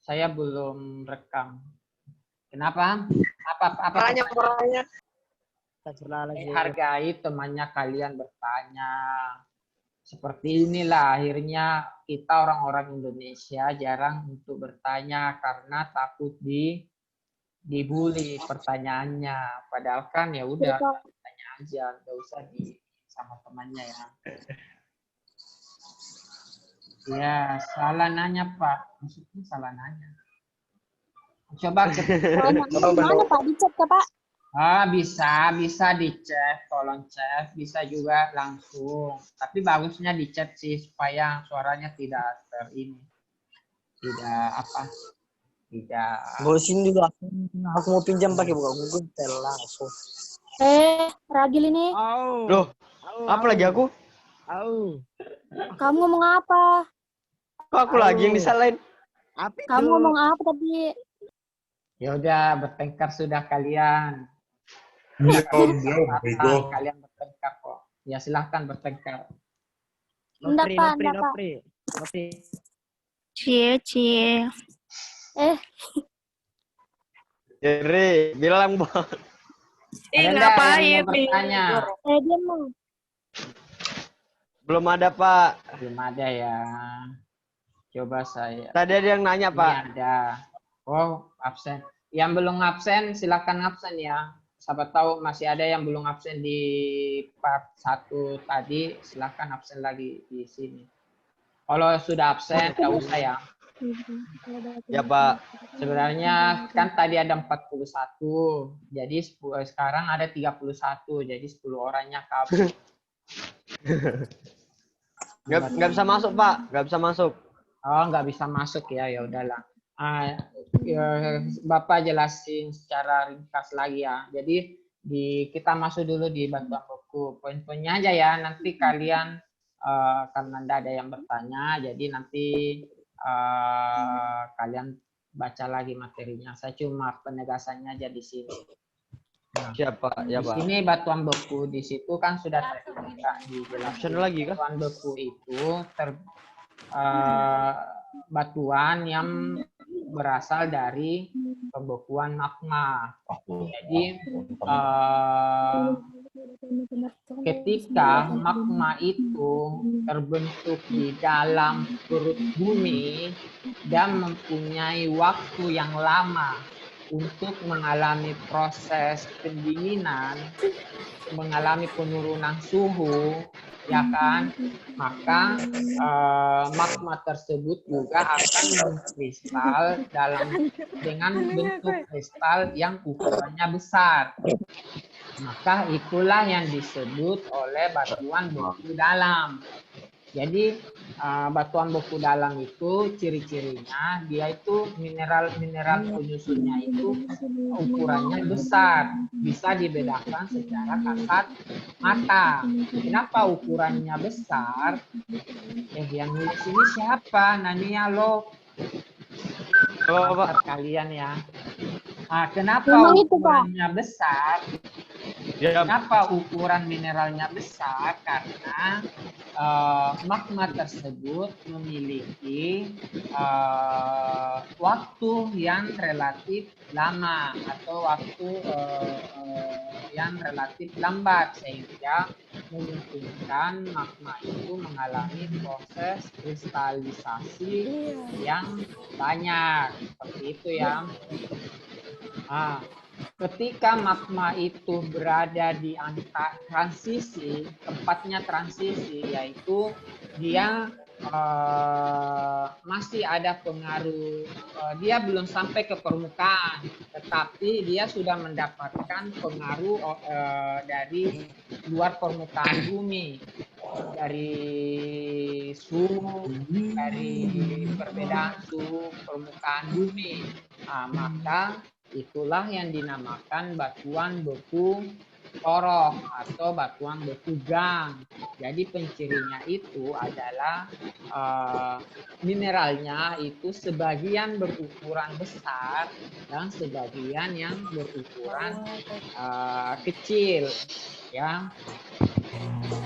Saya belum rekam. Kenapa? Apa Banyak. hargai temannya kalian bertanya. Seperti inilah akhirnya kita orang-orang Indonesia jarang untuk bertanya karena takut dibully pertanyaannya. Padahal kan ya udah tanya aja, nggak usah sama temannya ya. Ya, salah nanya Pak. Maksudnya salah nanya. Coba Mana Pak? Dicek ke Pak? bisa dicek, tolong cek, bisa juga langsung. Tapi bagusnya dicek sih supaya suaranya tidak tidak Bosin juga. Aku mau pinjam pakai buka Google langsung. Ragil ini. Loh, apa lagi aku? Kamu ngomong apa? Kok aku lagi yang disalahin? Kamu ngomong apa tadi? Ya udah bertengkar sudah kalian. Kalian bertengkar kok. Ya silahkan bertengkar. Enggak Pak. Cie. Jadi bilang Bang. Ngapain? Bertanya. Dia mau. Belum ada Pak. Belum ada ya. Coba saya. Tadi ada yang nanya Pak. Ini ada. Oh absen. Yang belum absen silahkan absen ya. Siapa tahu masih ada yang belum absen di part 1 tadi, silahkan absen lagi di sini. Kalau sudah absen, nggak usah ya. Ya Pak. Sebenarnya kan tadi ada 41, jadi sekarang ada 31, jadi 10 orangnya kabur. Nggak bisa masuk Pak, nggak bisa masuk. Oh, nggak bisa masuk ya, ya udahlah. Bapak jelasin secara ringkas lagi ya. Jadi kita masuk dulu di bantuan buku. Poin-poinnya aja ya. Nanti kalian karena tidak ada yang bertanya, jadi nanti kalian baca lagi materinya. Saya cuma penegasannya aja di sini. Nah, siapa? Ya Pak. Di sini batuan beku, di situ kan sudah dijelaskan lagi kan? Batuan beku itu batuan yang berasal dari pembekuan magma. Jadi ketika magma itu terbentuk di dalam perut bumi dan mempunyai waktu yang lama untuk mengalami proses pendinginan, mengalami penurunan suhu, ya kan, maka magma tersebut juga akan mengkristal dengan bentuk kristal yang ukurannya besar. Maka itulah yang disebut oleh batuan beku dalam. Jadi batuan beku dalam itu ciri-cirinya dia itu mineral penyusunnya itu ukurannya besar, bisa dibedakan secara kasat mata. Kenapa ukurannya besar? Yang nulis ini siapa? Nania lo. Kalian ya. Kenapa ukurannya besar? Kenapa ukuran mineralnya besar? Karena magma tersebut memiliki waktu yang relatif lama atau waktu yang relatif lambat, sehingga memungkinkan magma itu mengalami proses kristalisasi yang banyak. Seperti itu ya. Ketika magma itu berada di antara transisi, tempatnya transisi, yaitu dia masih ada pengaruh, dia belum sampai ke permukaan, tetapi dia sudah mendapatkan pengaruh dari luar permukaan bumi, dari suhu, dari perbedaan suhu permukaan bumi. Maka itulah yang dinamakan batuan beku torok atau batuan beku gang. Jadi pencirinya itu adalah mineralnya itu sebagian berukuran besar dan sebagian yang berukuran kecil. Ya,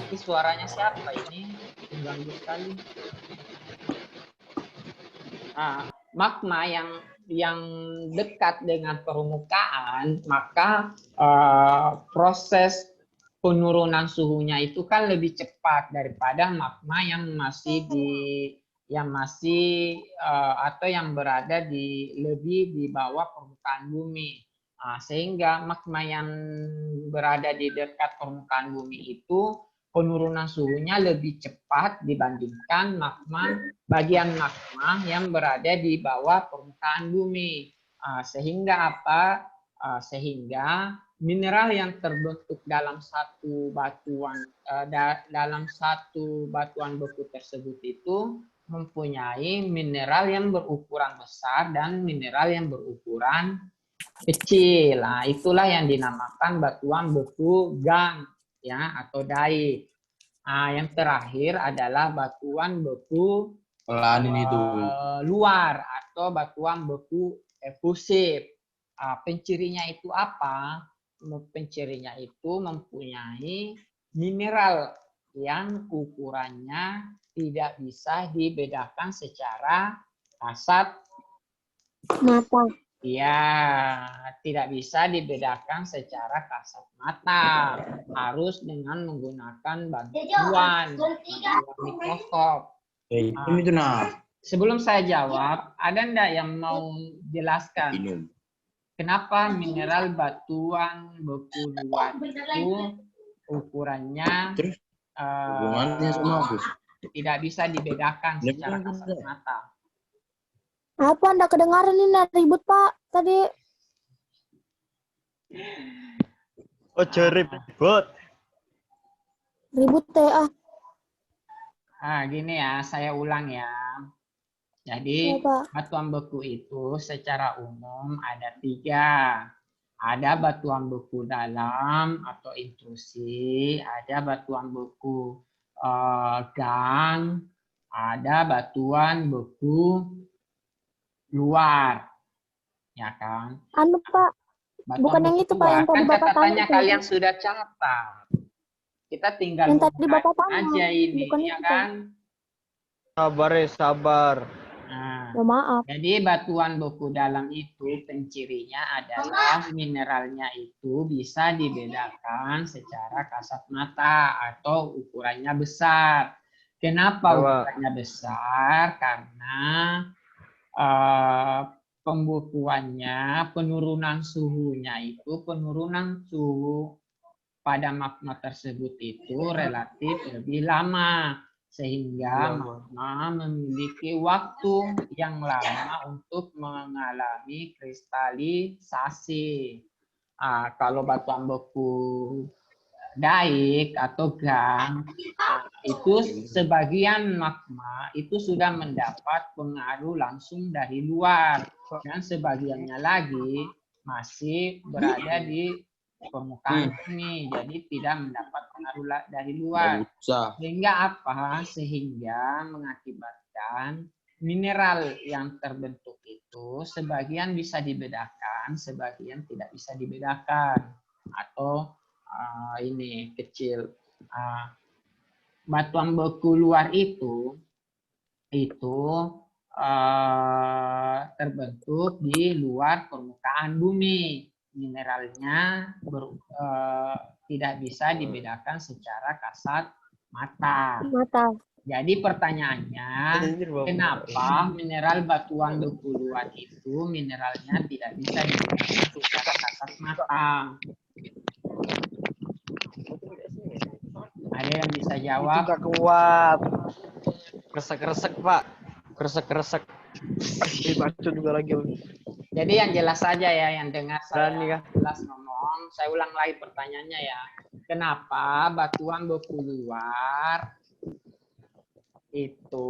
ini suaranya siapa ini? Mengganggu sekali. magma yang dekat dengan permukaan, maka proses penurunan suhunya itu kan lebih cepat daripada magma yang atau yang berada lebih di bawah permukaan bumi. Sehingga magma yang berada di dekat permukaan bumi itu penurunan suhunya lebih cepat dibandingkan bagian magma yang berada di bawah permukaan bumi. Sehingga apa? Sehingga mineral yang terbentuk dalam satu batuan beku tersebut itu mempunyai mineral yang berukuran besar dan mineral yang berukuran kecil. Nah, itulah yang dinamakan batuan beku gang, ya, atau daik. Nah, yang terakhir adalah batuan beku luar atau batuan beku efusif. Pencirinya itu apa? Pencirinya itu mempunyai mineral yang ukurannya tidak bisa dibedakan secara kasat Mata. ya, tidak bisa dibedakan secara kasat mata. Harus dengan menggunakan bantuan mikroskop. Sebelum saya jawab, ada enggak yang mau jelaskan kenapa mineral batuan beku luar itu ukurannya tidak bisa dibedakan secara kasat mata? Apa Anda kedengaran ini ribut Pak tadi? Ribut. Ribut teh Gini ya, saya ulang ya. Jadi batuan beku itu secara umum ada 3. Ada batuan beku dalam atau intrusi, ada batuan beku gang, ada batuan beku luar, ya kan? Anu Pak, bukan yang itu Pak, yang tadi Bapak tanya. Kalian sudah catat. Kita tinggal yang tadi Bapak tanya aja ini, ya kan? Sabar. Nah, maaf. jadi batuan beku dalam itu pencirinya adalah mineralnya itu bisa dibedakan secara kasat mata atau ukurannya besar. Kenapa ukurannya besar? Karena pembukuannya, penurunan suhu pada magma tersebut itu relatif lebih lama, sehingga magma memiliki waktu yang lama untuk mengalami kristalisasi. Kalau batuan beku daik atau gang, itu sebagian magma itu sudah mendapat pengaruh langsung dari luar, dan sebagiannya lagi masih berada di permukaan bumi, jadi tidak mendapat pengaruh dari luar. Sehingga apa? Sehingga mengakibatkan mineral yang terbentuk itu sebagian bisa dibedakan, sebagian tidak bisa dibedakan, atau ini kecil. Batuan beku luar itu terbentuk di luar permukaan bumi. Mineralnya tidak bisa dibedakan secara kasat mata. Jadi pertanyaannya, kenapa mineral batuan beku luar itu mineralnya tidak bisa dibedakan secara kasat mata? Ada yang bisa jawab? Itu gak kuat. Kresek-kresek Pak. Kresek-kresek. Dibaca juga lagi. Jadi yang jelas saja ya, yang dengar saya jelas ngomong. Saya ulang lagi pertanyaannya ya. Kenapa batuan beku luar itu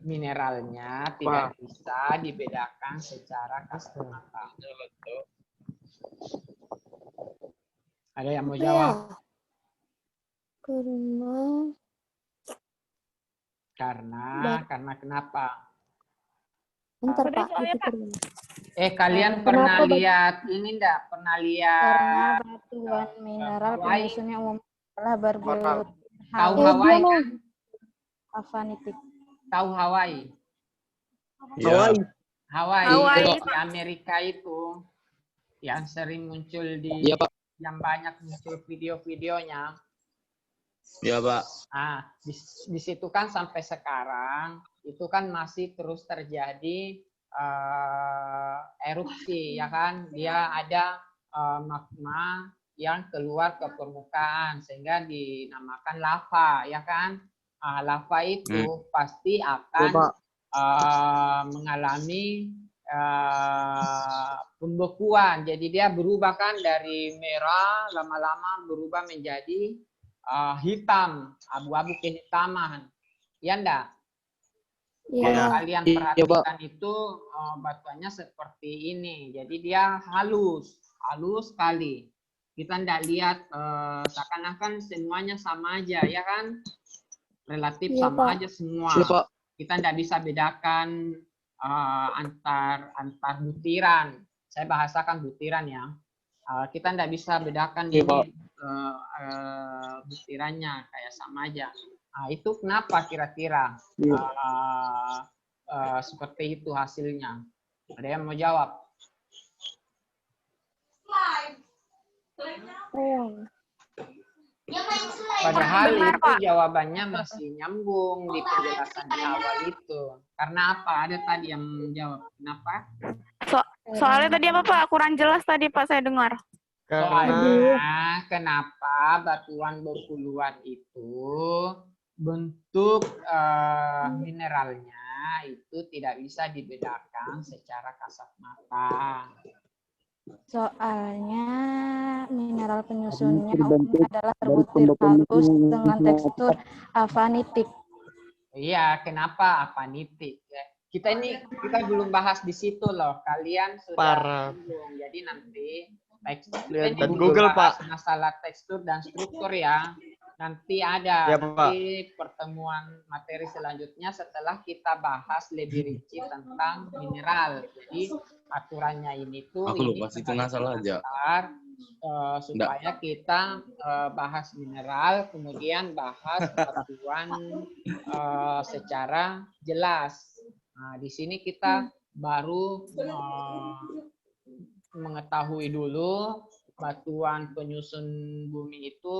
mineralnya tidak bisa dibedakan secara kasat mata? Ada yang mau jawab? Karena kenapa? Bentar Pak. Kalian pernah lihat ini enggak? Pernah lihat? Karena batuan mineral penyusunnya umum telah bergelut. Tahu Hawaii kan? Avanitik. Tahu Hawaii? Hawaii. Hawaii di Amerika itu yang sering muncul Iya, Pak. yang banyak muncul video-videonya. Iya, Pak. Ah, di situ kan sampai sekarang itu kan masih terus terjadi erupsi, ya kan? Dia ada magma yang keluar ke permukaan sehingga dinamakan lava, ya kan? Lava itu pasti akan mengalami pembekuan. Jadi dia berubah kan dari merah lama-lama berubah menjadi hitam, abu-abu kehitaman. Ya enggak? Kalau kalian perhatikan itu batuannya seperti ini. Jadi dia halus sekali. Kita enggak lihat seakan-akan semuanya sama aja, ya kan? Relatif sama aja semua. Kita enggak bisa bedakan antar butiran. Saya bahasakan butiran ya. Kita tidak bisa bedakan ini butirannya kayak sama aja. Itu kenapa kira-kira seperti itu hasilnya? Ada yang mau jawab? Padahal itu jawabannya masih nyambung di penjelasan di awal itu. Karena apa? Ada tadi yang menjawab. Kenapa? Soalnya tadi apa Pak? Kurang jelas tadi Pak saya dengar. Soalnya kenapa batuan berpuluhan itu bentuk mineralnya itu tidak bisa dibedakan secara kasat mata. Soalnya mineral penyusunnya adalah terbutir halus dengan tekstur avanitik. Iya, kenapa avanitik? Kita belum bahas di situ loh. Kalian sudah bingung. Jadi nanti Lihat dan Google Pak. Masalah tekstur dan struktur ya. Nanti ada pertemuan materi selanjutnya setelah kita bahas lebih rinci tentang mineral. Jadi aturannya ini tuh supaya kita bahas mineral, kemudian bahas batuan secara jelas. Nah, di sini kita baru mengetahui dulu batuan penyusun bumi itu.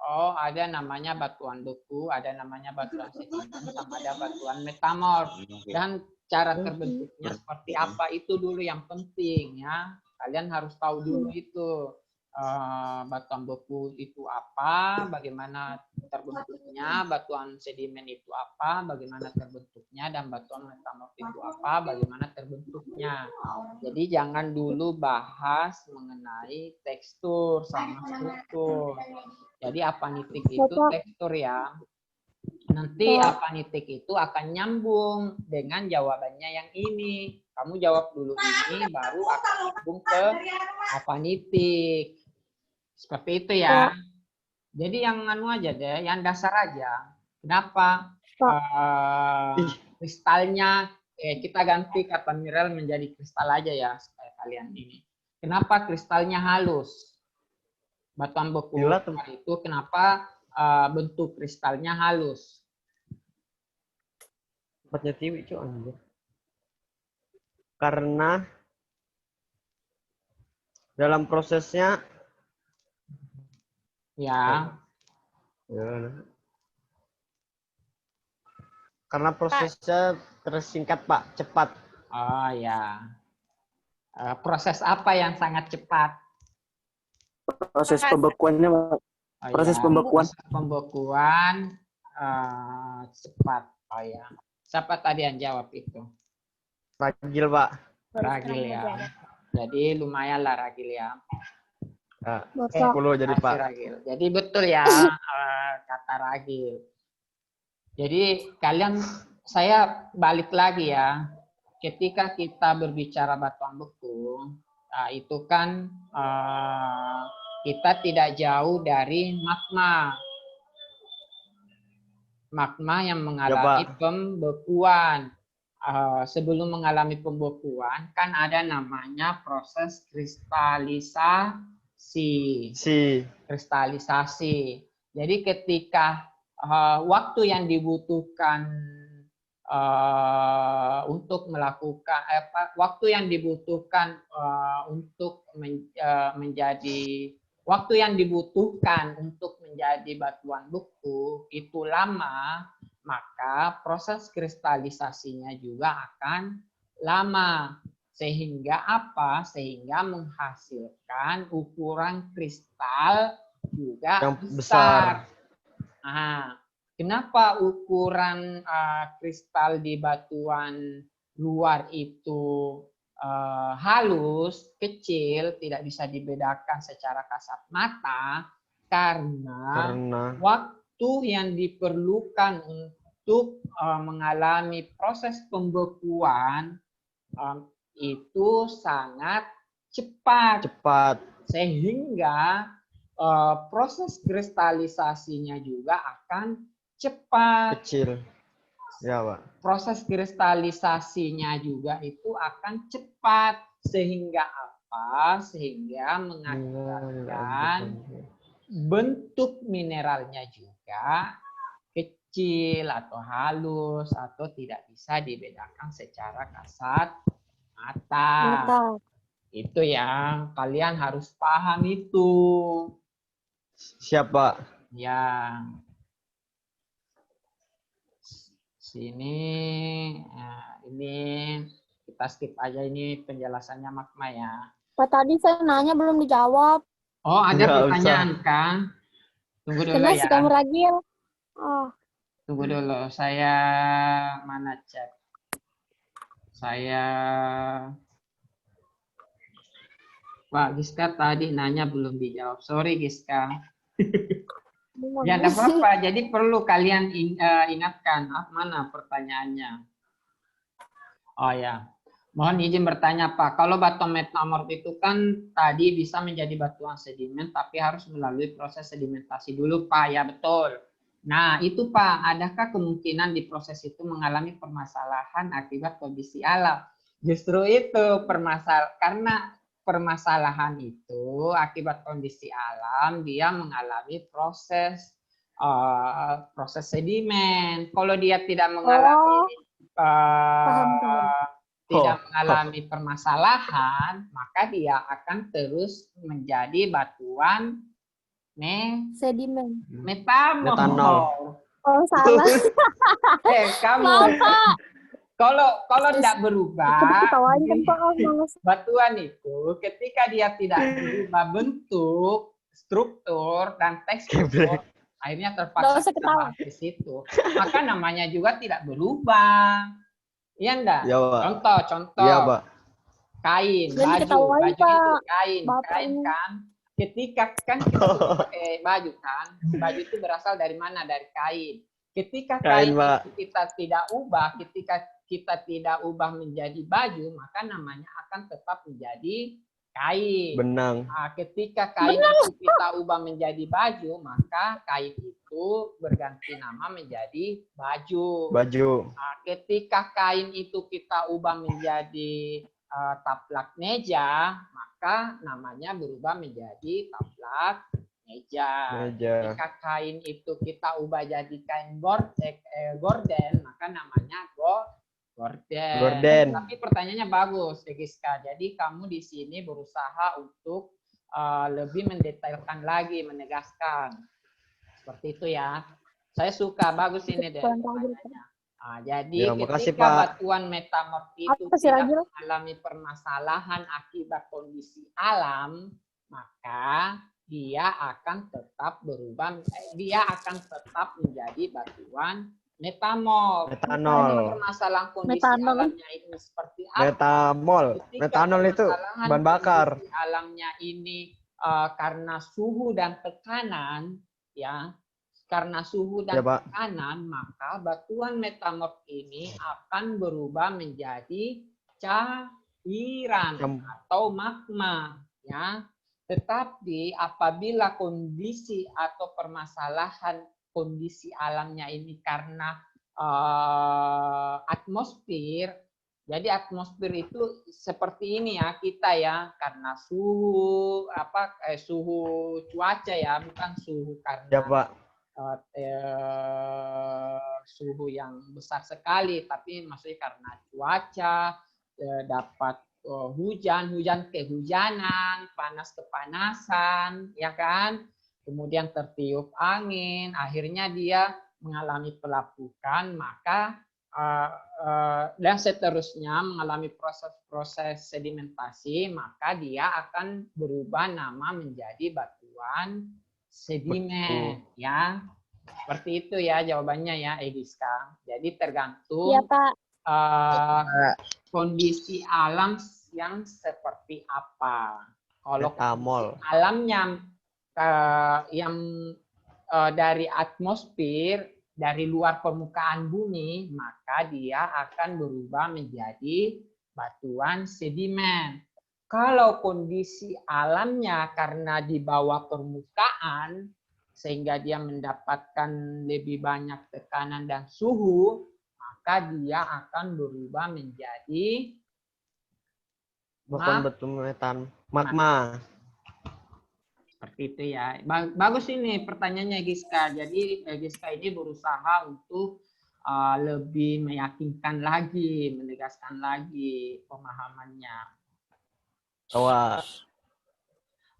Oh, ada namanya batuan beku, ada namanya batuan sedimen, sama ada batuan metamorf. Dan cara terbentuknya seperti apa itu dulu yang penting ya. Kalian harus tahu dulu itu. Batuan beku itu apa, bagaimana terbentuknya, batuan sedimen itu apa, bagaimana terbentuknya, dan batuan metamorf itu apa, bagaimana terbentuknya. Jadi jangan dulu bahas mengenai tekstur sama struktur. Jadi apanitik itu tekstur ya. Nanti apanitik itu akan nyambung dengan jawabannya yang ini. Kamu jawab dulu ini, baru akan nyambung ke apanitik. Seperti itu ya. Jadi yang anu aja deh, yang dasar aja. Kenapa kristalnya, kita ganti kata mineral menjadi kristal aja ya, supaya kalian ini. Kenapa kristalnya halus? Batuan beku itu kenapa bentuk kristalnya halus? Karena dalam prosesnya karena prosesnya tersingkat Pak, cepat. Oh ya. Proses apa yang sangat cepat? Proses pembekuannya, proses pembekuan. Proses pembekuan cepat. Oh ya. Siapa tadi yang jawab itu? Ragil Pak. Ragil ya. Jadi lumayan lah Ragil ya. 10 jadi Pak. Ragil. Jadi betul ya kata Ragil. Jadi saya balik lagi ya. Ketika kita berbicara batuan beku, itu kan kita tidak jauh dari magma. Magma yang mengalami pembekuan. Sebelum mengalami pembekuan, kan ada namanya proses kristalisasi. Jadi ketika waktu yang dibutuhkan untuk melakukan waktu yang dibutuhkan untuk menjadi waktu yang dibutuhkan untuk menjadi batuan beku itu lama, maka proses kristalisasinya juga akan lama. Sehingga apa? Sehingga menghasilkan ukuran kristal juga Yang besar. besar. Nah, kenapa ukuran kristal di batuan luar itu halus, kecil, tidak bisa dibedakan secara kasat mata? Karena waktu yang diperlukan untuk mengalami proses pembekuan itu sangat cepat. Sehingga proses kristalisasinya juga akan cepat. Kecil. Ya, Pak. Proses kristalisasinya juga itu akan cepat. Sehingga apa? Sehingga mengakibatkan bentuk mineralnya juga kecil atau halus atau tidak bisa dibedakan secara kasat mata. Itu ya, kalian harus paham itu. Siapa? Ya. Sini, ini kita skip aja ini penjelasannya magma ya. Pak, tadi saya nanya belum dijawab. Oh, ada Nggak pertanyaan usah. Kang? Tunggu dulu Karena ya. suka meragil. Oh, Tunggu dulu, saya mana chat? Saya Pak Giska tadi nanya belum dijawab. Sorry Giska. Ya enggak apa-apa. Jadi perlu kalian ingatkan mana pertanyaannya. Oh ya. Mohon izin bertanya Pak. Kalau batuan metamorf itu kan tadi bisa menjadi batuan sedimen tapi harus melalui proses sedimentasi dulu Pak. Ya betul. Nah, itu Pak, adakah kemungkinan di proses itu mengalami permasalahan akibat kondisi alam? Justru itu karena permasalahan itu akibat kondisi alam dia mengalami proses sedimen. Kalau dia tidak mengalami mengalami permasalahan, maka dia akan terus menjadi batuan sedimen. metamorf. Oh, salah. Kamu. Kalau tidak berubah, batuan itu ketika dia tidak berubah bentuk, struktur, dan tekstur, akhirnya terpaksa kita di situ. Maka namanya juga tidak berubah. Iya enggak? Ya, Contoh. Ya, Pak. Kain, baju itu kain kan. Ketika kan kita pakai baju kan, baju itu berasal dari mana? Dari kain. Ketika kain itu kita tidak ubah, ketika kita tidak ubah menjadi baju, maka namanya akan tetap menjadi kain. Benang. Nah, ketika kain itu kita ubah menjadi baju, maka kain itu berganti nama menjadi baju. Nah, ketika kain itu kita ubah menjadi taplak meja, maka namanya berubah menjadi taplak meja. Ketika kain itu kita ubah jadi kain gorden, maka namanya gorden. Tapi pertanyaannya bagus, Giska. Jadi kamu di sini berusaha untuk lebih mendetailkan lagi, menegaskan. Seperti itu ya. Saya suka, bagus ini deh. Nah, jadi ketika batuan metamorf itu tidak mengalami permasalahan akibat kondisi alam, maka dia akan tetap berubah, dia akan tetap menjadi batuan metamorf. Permasalahan kondisi alamnya ini seperti apa? Metanol itu bahan bakar. Alamnya ini karena suhu dan tekanan, ya. Karena suhu dan tekanan, maka batuan metamorf ini akan berubah menjadi cairan atau magma, ya. Tetapi apabila kondisi atau permasalahan kondisi alamnya ini karena atmosfer, jadi atmosfer itu seperti ini ya kita ya, karena suhu suhu cuaca ya, bukan suhu karena suhu yang besar sekali, tapi maksudnya karena cuaca dapat hujan kehujanan, panas kepanasan, ya kan? Kemudian tertiup angin, akhirnya dia mengalami pelapukan, maka dan seterusnya mengalami proses-proses sedimentasi, maka dia akan berubah nama menjadi batuan sedimen. Ya, seperti itu ya jawabannya ya, Egiska. Jadi tergantung Iya, Pak. kondisi alam yang seperti apa. Kalau Metamol. alamnya yang dari atmosfer, dari luar permukaan bumi, maka dia akan berubah menjadi batuan sedimen. Kalau kondisi alamnya karena di bawah permukaan, sehingga dia mendapatkan lebih banyak tekanan dan suhu, maka dia akan berubah menjadi Bukan batu metan. Magma. seperti itu ya. Bagus ini pertanyaannya Giska. Jadi Giska ini berusaha untuk lebih meyakinkan lagi, menegaskan lagi pemahamannya. Awas.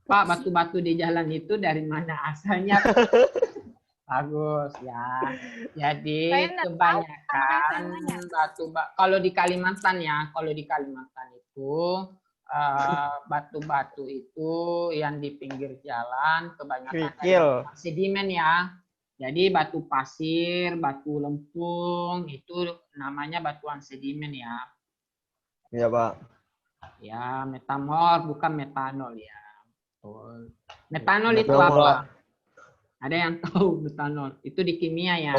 Pak, batu-batu di jalan itu dari mana asalnya? Bagus ya. Jadi Saya nggak tahu, kebanyakan makanya saya batu-batu kalau di Kalimantan ya, kalau di Kalimantan itu batu-batu itu yang di pinggir jalan kebanyakan Kerikil. sedimen ya. Jadi batu pasir, batu lempung itu namanya batuan sedimen ya. Iya, Pak. Ya, metamor bukan metanol ya. Betul. Metanol itu Metanol. apa? Ada yang tahu metanol? Itu di kimia ya.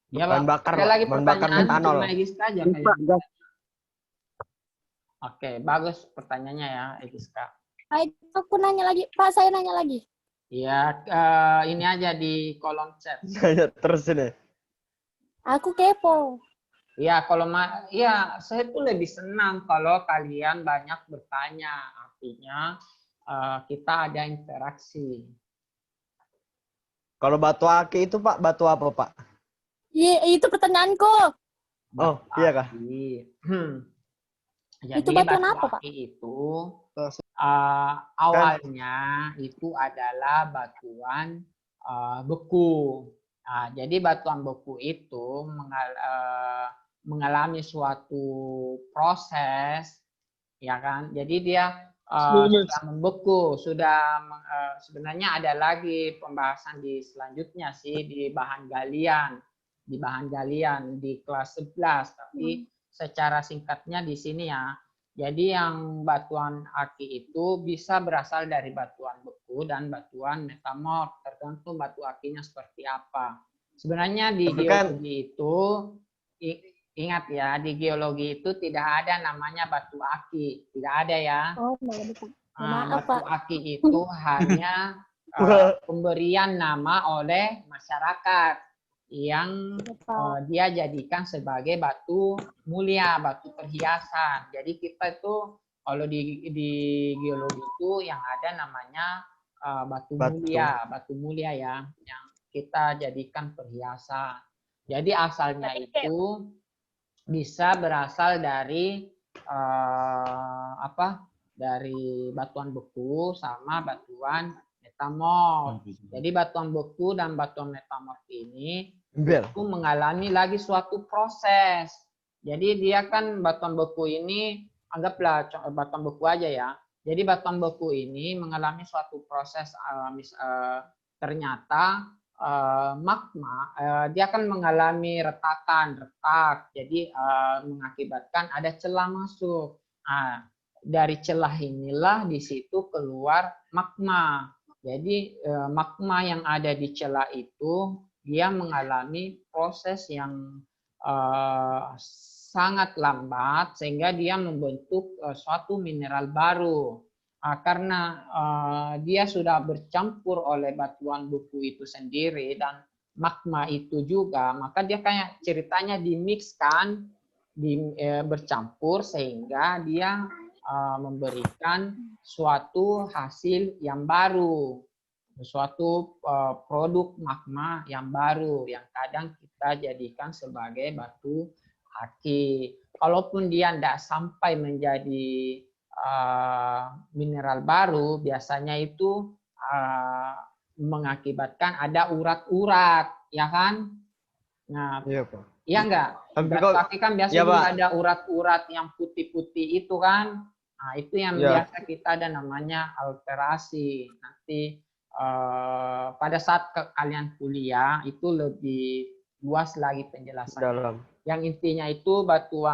Ya, Bahan Pak. bakar, Ada Pak. lagi Bahan bakar pertanyaan metanol. untuk Egiska aja Pak, kayaknya. gas. Oke, bagus pertanyaannya ya, Egiska. Aku nanya lagi, Pak. Saya nanya lagi. Ya, ini aja di kolom chat. Saya terus ini. Aku kepo. Ya, kalau ya saya tuh lebih senang kalau kalian banyak bertanya. Artinya kita ada interaksi. Kalau batu aki itu, Pak, batu apa, Pak? Iya, itu pertanyaanku. Oh, iya kah? Jadi Itu batuan batu apa, Pak? aki itu awalnya itu adalah batuan beku. Nah, jadi batuan beku itu mengalami suatu proses, ya kan? Jadi dia sudah membeku, sebenarnya ada lagi pembahasan di selanjutnya sih di bahan galian, di kelas 11, tapi secara singkatnya di sini ya. Jadi yang batuan aki itu bisa berasal dari batuan beku dan batuan metamorf, tergantung batu akinya seperti apa. Sebenarnya di geologi itu, ingat ya, di geologi itu tidak ada namanya batu aki, tidak ada ya. Oh, maaf, Batu Pak. aki itu hanya pemberian nama oleh masyarakat yang dia jadikan sebagai batu mulia, batu perhiasan. Jadi kita itu kalau di geologi itu yang ada namanya batu mulia ya, yang kita jadikan perhiasan. Jadi asalnya itu bisa berasal dari dari batuan beku sama batuan metamorf. Jadi batuan beku dan batuan metamorf ini itu mengalami lagi suatu proses. Jadi dia kan batuan beku ini, anggaplah batuan beku aja ya. Jadi batuan beku ini mengalami suatu proses, ternyata magma, dia akan mengalami retak. Jadi mengakibatkan ada celah masuk. Nah, dari celah inilah di situ keluar magma. Jadi magma yang ada di celah itu dia mengalami proses yang sangat lambat sehingga dia membentuk suatu mineral baru. Karena dia sudah bercampur oleh batuan beku itu sendiri dan magma itu juga, maka dia kayak ceritanya dimixkan, bercampur sehingga dia memberikan suatu hasil yang baru. suatu produk magma yang baru yang kadang kita jadikan sebagai batu aki. Kalaupun dia tidak sampai menjadi mineral baru, biasanya itu mengakibatkan ada urat-urat, ya kan? Nah, Iya, Pak. iya enggak? Tapi Batu aki kan biasa iya, juga Pak. ada urat-urat yang putih-putih itu kan. Nah, itu yang Iya. biasa kita ada namanya alterasi. Nanti pada saat kalian kuliah itu lebih luas lagi penjelasan. Dalam. Yang intinya itu batu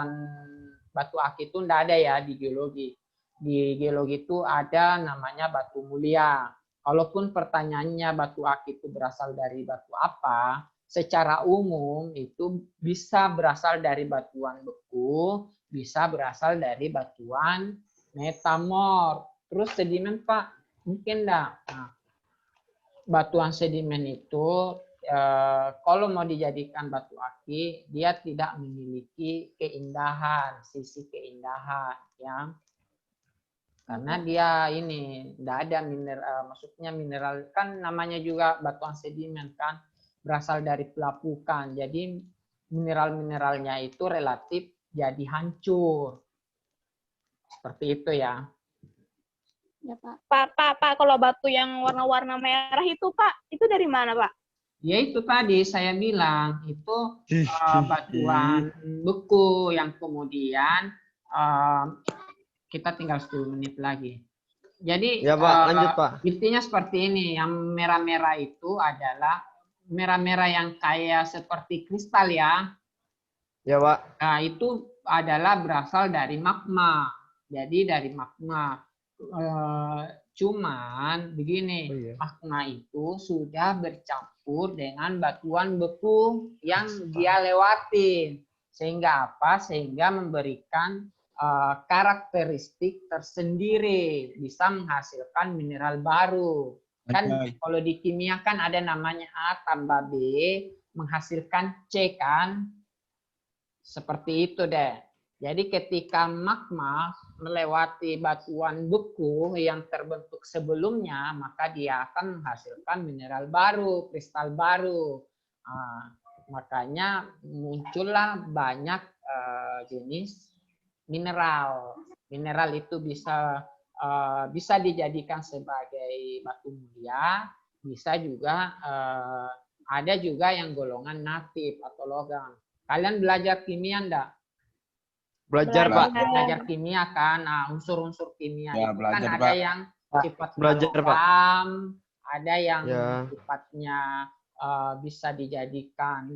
aki itu enggak ada ya di geologi. Di geologi itu ada namanya batu mulia. Kalaupun pertanyaannya batu aki itu berasal dari batu apa, secara umum itu bisa berasal dari batuan beku, bisa berasal dari batuan metamorf. Terus sedimen, Pak, mungkin enggak? Nah, batuan sedimen itu kalau mau dijadikan batu aki, dia tidak memiliki keindahan, sisi keindahan, ya. Karena dia ini tidak ada mineral, maksudnya mineral kan namanya juga batuan sedimen kan berasal dari pelapukan. Jadi mineral-mineralnya itu relatif jadi hancur. Seperti itu ya. Ya, Pak. Pak, kalau batu yang warna-warna merah itu, Pak, itu dari mana, Pak? Ya itu tadi saya bilang itu batuan beku yang kemudian kita tinggal 10 menit lagi. Jadi Ya, Pak, lanjut, Pak. intinya seperti ini. Yang merah-merah itu adalah merah-merah yang kayak seperti kristal ya. Ya, Pak. Nah, itu adalah berasal dari magma. Jadi dari magma. Cuman begini, magma itu sudah bercampur dengan batuan beku yang dia lewatin. Sehingga apa? Sehingga memberikan karakteristik tersendiri, bisa menghasilkan mineral baru. Kan kalau di kimia kan ada namanya A tambah B menghasilkan C kan? Seperti itu deh. Jadi ketika magma melewati batuan beku yang terbentuk sebelumnya, maka dia akan menghasilkan mineral baru, kristal baru. Makanya muncullah banyak jenis mineral. Mineral itu bisa dijadikan sebagai batu mulia, bisa juga ada juga yang golongan natif atau logam. Kalian belajar kimia enggak? Belajar, Pak. Belajar kimia kan. Nah, unsur-unsur kimia Ya, itu kan belajar, ada Pak. yang sifatnya Belajar, Pak. logam, ada yang Ya. sifatnya bisa dijadikan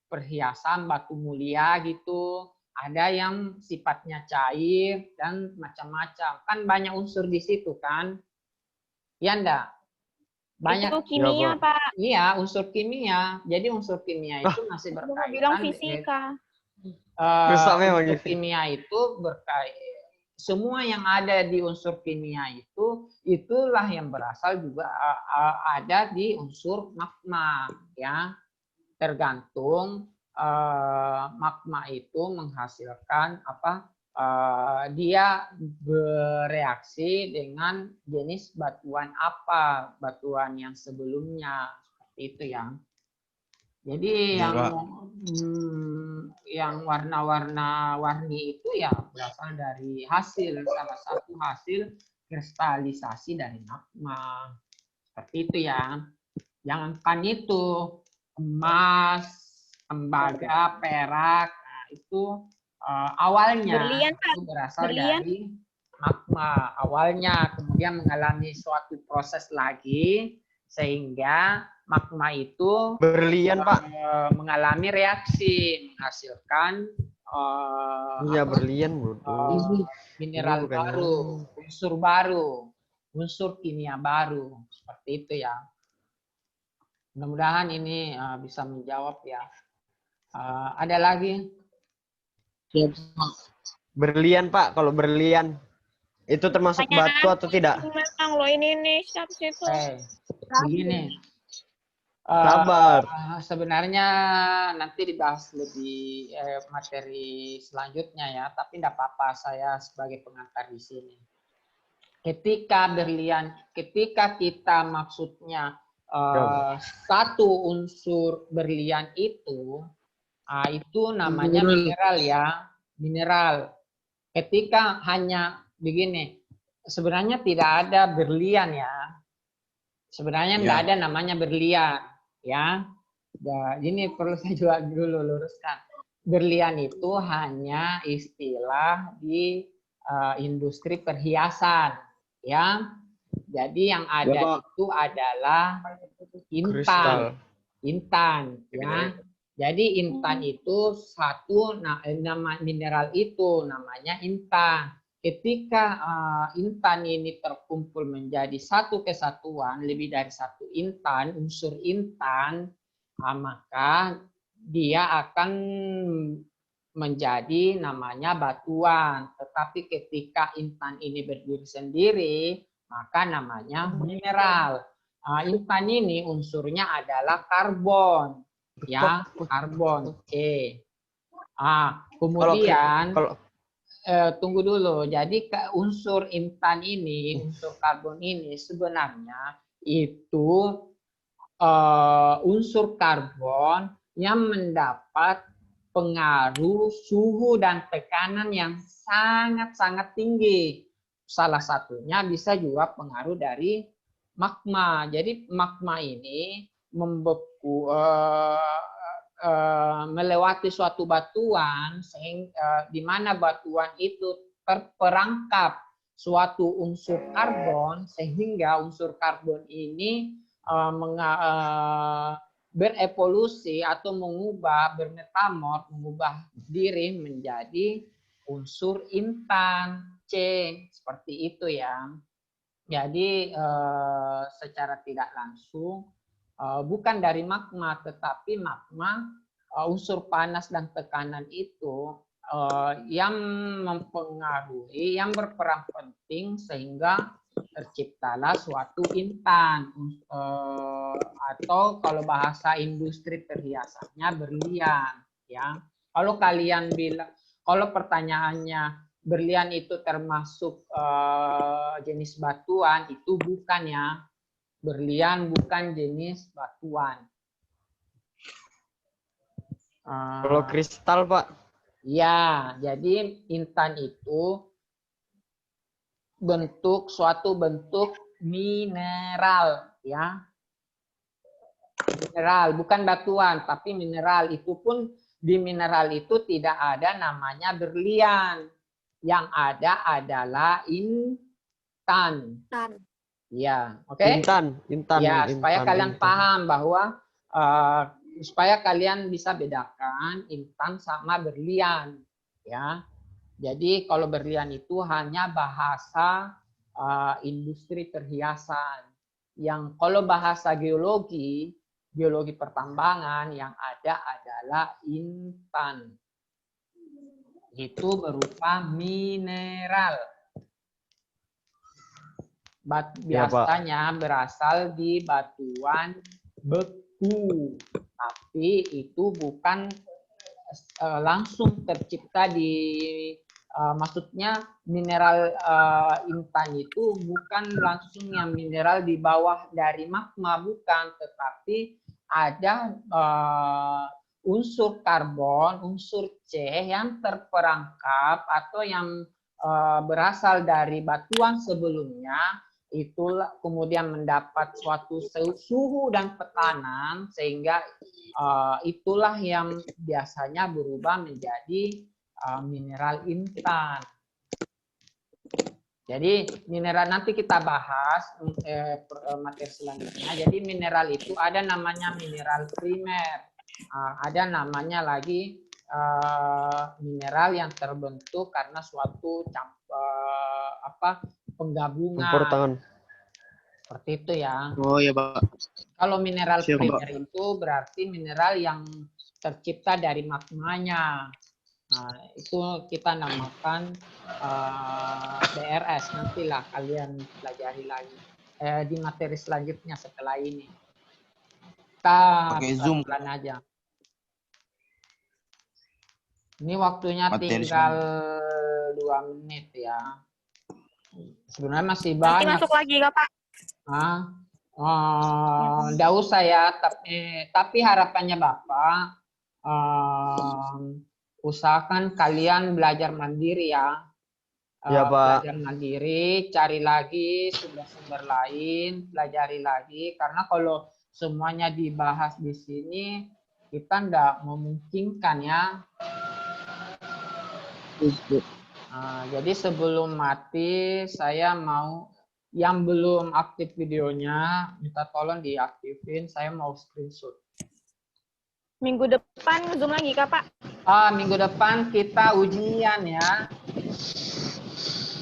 perhiasan batu mulia gitu. Ada yang sifatnya cair dan macam-macam. Kan banyak unsur di situ kan? Ya enggak? Banyak. Itu kimia, Ya, Pak. Iya, unsur kimia. Jadi unsur kimia itu masih Aku mau berkaitan bilang fisika. Rusak memang unsur gitu. kimia itu semua yang ada di unsur kimia itu itulah yang berasal juga ada di unsur magma ya. Tergantung magma itu menghasilkan apa, dia bereaksi dengan jenis batuan apa, batuan yang sebelumnya, seperti itu ya. Jadi Ya, Pak. yang warna-warni itu ya berasal dari salah satu hasil kristalisasi dari magma. Seperti itu ya. Jangankan itu, emas, tembaga, perak, nah itu awalnya Berlian, Pak. itu berasal Berlian. dari magma. Awalnya kemudian mengalami suatu proses lagi sehingga magma itu Berlian, Pak. mengalami reaksi menghasilkan Iya, berlian, Bro. mineral Ini bukannya- baru, unsur kimia baru, seperti itu ya. Mudah-mudahan ini bisa menjawab ya. Ada lagi? Berlian, Pak. Kalau berlian itu termasuk batu atau tidak? Memang lo ini nih, siapa sih itu? Begini. Sabar. Sebenarnya nanti dibahas lebih materi selanjutnya ya, tapi tidak apa-apa saya sebagai pengantar di sini. ketika kita maksudnya satu unsur berlian itu namanya mineral ya, mineral. Ketika hanya begini, sebenarnya tidak ada berlian ya. Sebenarnya tidak ada namanya berlian ya. Ini perlu saya juga dulu luruskan. Berlian itu hanya istilah di industri perhiasan ya. Jadi yang ada itu adalah intan. Intan ya. Jadi intan itu satu nama mineral itu namanya intan. Ketika intan ini terkumpul menjadi satu kesatuan, lebih dari satu intan, unsur intan, maka dia akan menjadi namanya batuan. Tetapi ketika intan ini berdiri sendiri, maka namanya mineral. Intan ini unsurnya adalah karbon. Ya, karbon C. Kemudian tunggu dulu. Jadi unsur intan ini, unsur karbon ini sebenarnya itu unsur karbon yang mendapat pengaruh suhu dan tekanan yang sangat-sangat tinggi. Salah satunya bisa juga pengaruh dari magma. Jadi magma ini membeku melewati suatu batuan di mana batuan itu terperangkap suatu unsur karbon sehingga unsur karbon ini berevolusi atau bermetamorf, mengubah diri menjadi unsur intan C, seperti itu ya. Jadi secara tidak langsung bukan dari magma, tetapi magma unsur panas dan tekanan itu yang mempengaruhi, yang berperan penting sehingga terciptalah suatu intan atau kalau bahasa industri perhiasannya berlian ya. Kalau kalian bilang, kalau pertanyaannya berlian itu termasuk jenis batuan, itu bukan ya. Berlian bukan jenis batuan. Kalau kristal, Pak? Ya, jadi intan itu suatu bentuk mineral ya. Mineral, bukan batuan, tapi mineral. Itu pun di mineral itu tidak ada namanya berlian. Yang ada adalah intan. Ya, oke. Intan. Ya, supaya kalian paham bahwa supaya kalian bisa bedakan intan sama berlian, ya. Jadi kalau berlian itu hanya bahasa industri perhiasan. Yang kalau bahasa geologi pertambangan yang ada adalah intan. Itu berupa mineral. Biasanya berasal di batuan beku, tapi itu bukan langsung tercipta maksudnya mineral intan itu bukan langsung yang mineral di bawah dari magma, bukan, tetapi ada unsur karbon, unsur C yang terperangkap atau yang berasal dari batuan sebelumnya, itulah kemudian mendapat suatu suhu dan tekanan sehingga itulah yang biasanya berubah menjadi mineral intan. Jadi mineral nanti kita bahas materi selanjutnya. Jadi mineral itu ada namanya mineral primer, ada namanya lagi mineral yang terbentuk karena suatu penggabungan. Seperti itu ya. Oh ya, Pak. Kalau mineral Siap, primer itu berarti mineral yang tercipta dari magmanya. Nah, itu kita namakan DRS. Nantilah kalian pelajari lagi di materi selanjutnya setelah ini. Kita pelan aja. Ini waktunya tinggal 2 menit ya. Sebenarnya masih Nanti banyak. masuk lagi kak Pak. Nggak usah ya, tapi harapannya Bapak usahakan kalian belajar mandiri ya. Iya, Pak. Belajar mandiri, cari lagi sumber-sumber lain, pelajari lagi. Karena kalau semuanya dibahas di sini, kita nggak memungkinkan ya. Jadi sebelum mati, saya mau yang belum aktif videonya, minta tolong diaktifin. Saya mau screenshot. Minggu depan Zoom lagi kak Pak. Minggu depan kita ujian ya.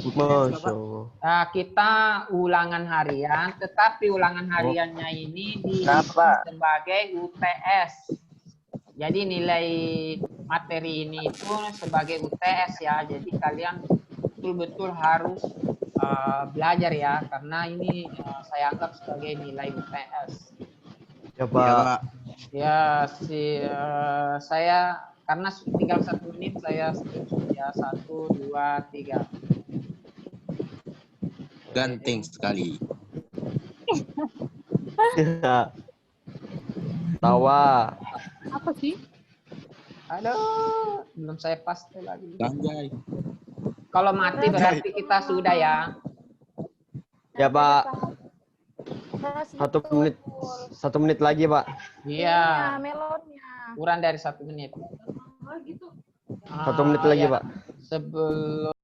Masya Allah. Kita ulangan harian, tetapi ulangan hariannya ini dihitung sebagai UTS. Jadi nilai materi ini itu sebagai UTS ya. Jadi kalian betul-betul harus belajar ya, karena ini saya anggap sebagai nilai UTS. Ya, Pak. Ya, saya karena tinggal 1 menit saya screenshot ya. 1, 2, 3. Ganteng sekali. Tawa. Apa sih? Aduh, belum saya paste lagi. Ganjai. Kalau mati berarti kita sudah ya. Ya, Pak. 1 menit lagi, Pak. Iya, Melonnya. kurang dari 1 menit. 1 menit lagi, Ya. Pak. Sebelum